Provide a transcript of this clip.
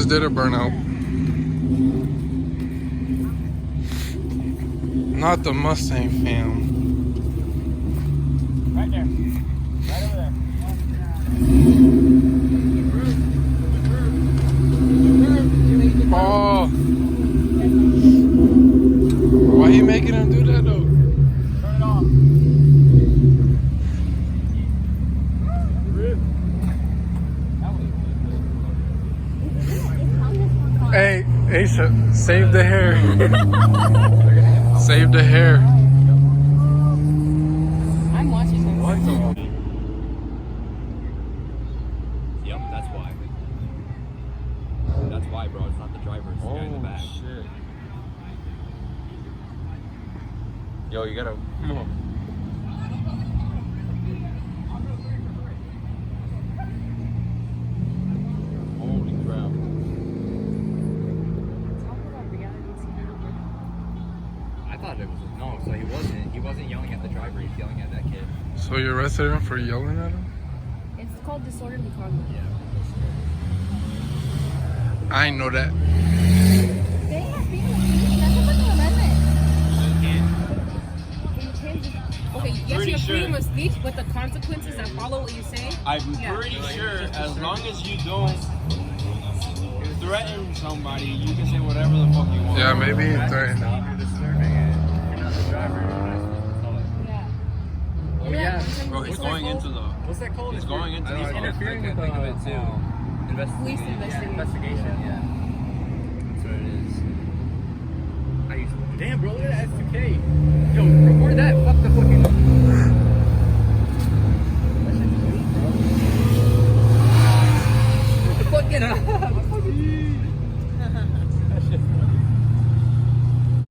just did a burnout. Not the Mustang fam. Right there. Right over there. Oh. Why you making him do that though? Turn it off. Hey, Aisha, save the hair. Save the hair. I'm watching them. Yep, that's why. That's why, bro. It's not the driver, it's the guy in the back. Shit. Yo, you gotta come on. Holy crap. I thought it was no, so he wasn't yelling at the driver, he's yelling at that kid. So you arrested him for yelling at him? It's called disorderly conduct. Yeah. I ain't know that. They have freedom of speech. That's a fucking amendment. Okay, yes, you have freedom of speech, but the consequences that follow what you say. I'm pretty sure as long as you don't threaten somebody, you can say whatever the fuck you want. Yeah, maybe he threatened. Stop, you're disturbing it. You're not the driver, you're not supposed to tell it. Yeah. Oh yeah. Bro, he's going into the. What's that called? He's going into he's the. interfering with think of it too. Police investigation. Investigation, yeah. That's what it is. Damn, bro, look at that S2K. Yo, record that.